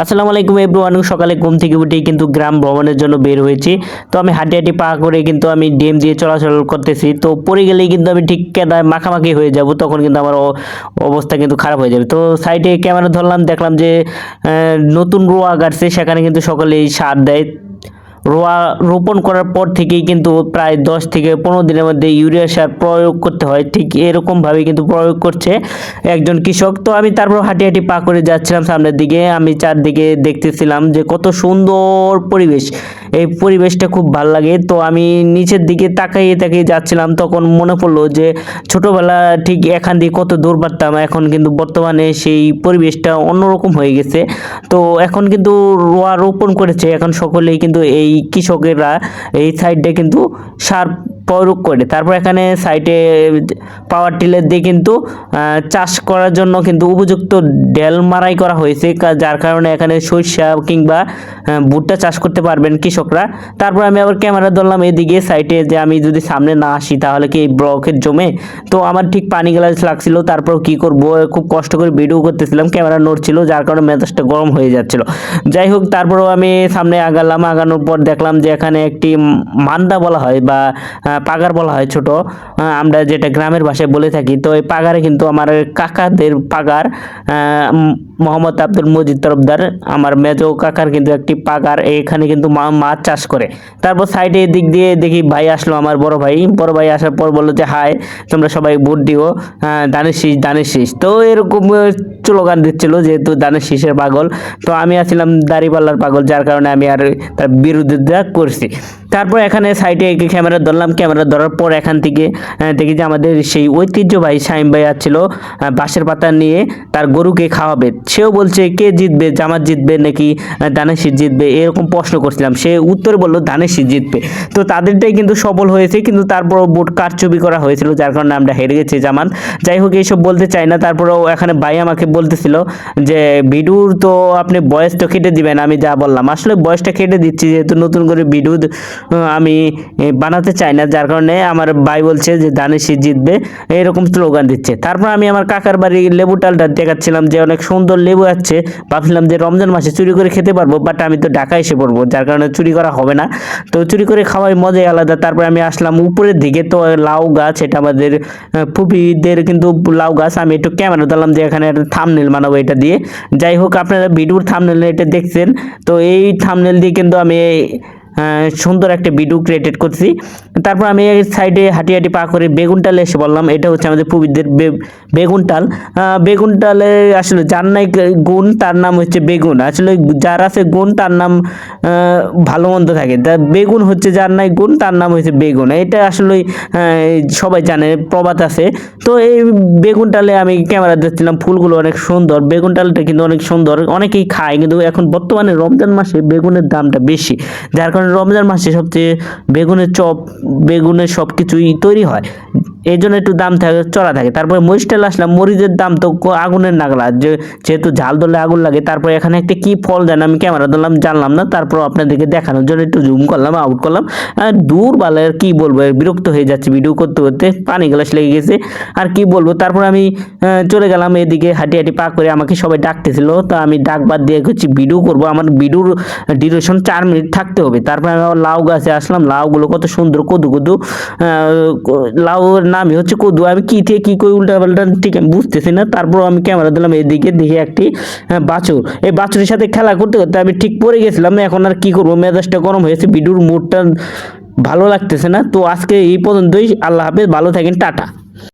আসসালামু আলাইকুম এভরিওয়ান। সকালে ঘুম থেকে উঠেই কিন্তু গ্রাম ভ্রমণের জন্য বের হয়েছি। তো আমি হাঁটি হাঁটি পা করে কিন্তু আমি ডিএম দিয়ে চলাচল করতেছি। তো পড়ে গেলেই কিন্তু আমি ঠিক কেদায় মাখামাখি হয়ে যাব, তখন কিন্তু আমার অবস্থা কিন্তু খারাপ হয়ে যাবে। তো সাইডে ক্যামেরা ধরলাম, দেখলাম যে নতুন রোয়া গাড়ছে, সেখানে কিন্তু সকলেই সার দেয়। রোয়া রোপণ করার পর থেকেই কিন্তু প্রায় 10 থেকে 15 দিনের মধ্যে ইউরিয়া সার প্রয়োগ করতে হয়। ঠিক এরকমভাবে কিন্তু প্রয়োগ করছে একজন কৃষক। তো আমি তারপর হাঁটি হাঁটি পা করে যাচ্ছিলাম সামনের দিকে। আমি চারদিকে দেখতেছিলাম যে কত সুন্দর পরিবেশ, এই পরিবেশটা খুব ভালো লাগে। তো আমি নিচের দিকে তাকিয়ে তাকিয়ে যাচ্ছিলাম, তখন মনে পড়লো যে ছোটবেলা ঠিক এখান দিয়ে কত দূর পারতাম। এখন কিন্তু বর্তমানে সেই পরিবেশটা অন্যরকম হয়ে গেছে। তো এখন কিন্তু রোয়া রোপণ করেছে, এখন সকলেই কিন্তু এই কৃষকেরা এই সাইডে কিন্তু সার প্রয়োগ করে। তারপর এখানে সাইডে পাওয়ার টিলার দিয়ে কিন্তু চাষ করার জন্য কিন্তু উপযুক্ত ডেল মারাই করা হয়েছে, যার কারণে এখানে সরিষা কিংবা ভুট্টা চাষ করতে পারবেন কৃষকরা। তারপর আমি আবার ক্যামেরা ধরলাম এদিকে সাইডে, যে আমি যদি সামনে না আসি তাহলে কি এই ব্লকের জমে। তো আমার ঠিক পানি গ্লাস লাগছিল। তারপর কি করব, খুব কষ্ট করে ভিডিও করতেছিলাম, ক্যামেরা নড়ছিল, যার কারণে মেজাজটা গরম হয়ে যাচ্ছিল। যাই হোক, তারপরেও আমি সামনে আগালাম। আগানোর পর দেখলাম যে এখানে একটি মান্দা বলা হয় বা পাগার বলা হয়, ছোট আমরা যেটা গ্রামের ভাষায় বলে থাকি। তো এই পাগারে কিন্তু আমার কাকাদের পাগার, মোহাম্মদ আব্দুল মজিদ তরফদার আমার মেজো কাকার কিন্তু একটি পাগার, এখানে কিন্তু মাছ চাষ করে। তারপর সাইডে দিক দিয়ে দেখি ভাই আসলো, আমার বড় ভাই আসার পর বললো যে হাই, তোমরা সবাই ভোট দিও, দানের শীষ। তো এরকম স্লোগান দিচ্ছিল, যেহেতু দানের শীষের পাগল। তো আমি আছিলাম দাড়িপাল্লার পাগল, যার কারণে আমি আর তার বিরোধিতা করছি। তারপর এখানে সাইডে ক্যামেরা ধরলাম, ক্যামেরা ধরার পর এখান থেকে দেখি যে আমাদের সেই ঐতিহ্যবাহী শাইম ভাই আসছিল বাঁশের পাতা নিয়ে তার গরুকে খাওয়াবে। সেও বলছে কে জিতবে, জামাত জিতবে নাকি ধানের শীষ জিতবে, এরকম প্রশ্ন করছিলাম। সে উত্তরে বললো ধানের শীষ জিতবে। তো তাদেরটাই কিন্তু সফল হয়েছে, কিন্তু তারপরও ভোট কারচুপি করা হয়েছিল, যার কারণে আমরা হেরে গেছি জামাত। যাই হোক, এইসব বলতে চাই না। তারপরেও এখানে ভাই আমাকে বলতেছিল যে ভিডিওর তো আপনি বয়স তো কেটে দিবেন। আমি যা বললাম, আসলে বয়সটা কেটে দিচ্ছি, যেহেতু নতুন করে ভিডিও আমি বানাতে চাই না, যার কারণে আমার ভাই বলছে যে ধানের শীষ জিতবে, এরকম স্লোগান দিচ্ছে। তারপর আমি আমার কাকার বাড়ি লেবু টালটা দেখাচ্ছিলাম যে অনেক সুন্দর লেবু আছে। ভাবছিলাম যে রমজান মাসে চুরি করে খেতে পারবো, বাট আমি তো ঢাকা এসে পড়বো, যার কারণে চুরি করা হবে না। তো চুরি করে খাওয়াই মজাই আলাদা। তারপর আমি আসলাম উপরের দিকে, তো লাউ গাছ, এটা আমাদের ফুপিদের কিন্তু লাউ গাছ। আমি একটু ক্যামেরা দিলাম যে এখানে একটা থাম্বনেল বানাবো এটা দিয়ে। যাই হোক, আপনারা ভিডিওর থাম্বনেল এটা দেখছেন। তো এই থাম্বনেল দিয়ে কিন্তু আমি সুন্দর একটা ভিডিও ক্রিয়েটেড করছি। তারপর আমি সাইডে হাঁটি হাঁটি পা করে বেগুনটালে এসে বললাম, এটা হচ্ছে আমাদের পুবিদের বেগুনটাল। বেগুনটালে আসলে যার নাই গুণ তার নাম হচ্ছে বেগুন, আসলে যার আছে গুণ তার নাম ভালো মন্দ থাকে। তা বেগুন হচ্ছে যার নাই গুণ তার নাম হচ্ছে বেগুন, এটা আসলে সবাই জানে, প্রবাদ আছে। তো এই বেগুনটালে আমি ক্যামেরা দিচ্ছিলাম, ফুলগুলো অনেক সুন্দর, বেগুনটালটা কিন্তু অনেক সুন্দর, অনেকেই খায়। কিন্তু এখন বর্তমানে রমজান মাসে বেগুনের দামটা বেশি, যার কারণে রমজান মাসে সবচেয়ে বেগুনের চপ, বেগুনের সব কিছুই তৈরি হয়, এই জন্য একটু দাম থাকে, চড়া থাকে। তারপরে মরিচটাল আসলাম, মরিচের দাম তো আগুনের নাগলা, যেহেতু ঝাল ধরলে আগুন লাগে। তারপরে এখানে একটা কি ফল যেন আমি ক্যামেরা ধরলাম, জানলাম না। তারপর আপনাদেরকে দেখানোর জন্য একটু জুম করলাম, আউট করলাম। দূর বালে আর কি বলবো, বিরক্ত হয়ে যাচ্ছে ভিডিও করতে করতে, পানি গ্লাস লেগে গেছে, আর কি বলবো। তারপর আমি চলে গেলাম এদিকে হাঁটি হাঁটি পা করে, আমাকে সবাই ডাকতেছিল। তো আমি ডাক বাদ দিয়ে হচ্ছে ভিডিও করবো, আমার ভিডিওর ডিউরেশন 4 মিনিট থাকতে হবে। তারপরে আমি আবার লাউ গাছে আসলাম, লাউগুলো কত সুন্দর কদু কদু, লাউর নামই হচ্ছে কদু। আমি কি থেকে কি কই উল্টা পাল্টা ঠিক আমি বুঝতেছি না। তারপর আমি ক্যামেরা দিলাম এদিকে, দেখি একটি বাছুর। এই বাছুরের সাথে খেলা করতে করতে আমি ঠিক পড়ে গেছিলাম। এখন আর কি করবো, মেজাজটা গরম হয়েছে, ভিডিওর মুডটা ভালো লাগতেছে না। তো আজকে এই পর্যন্তই, আল্লাহ হাফেজ, ভালো থাকেন, টাটা।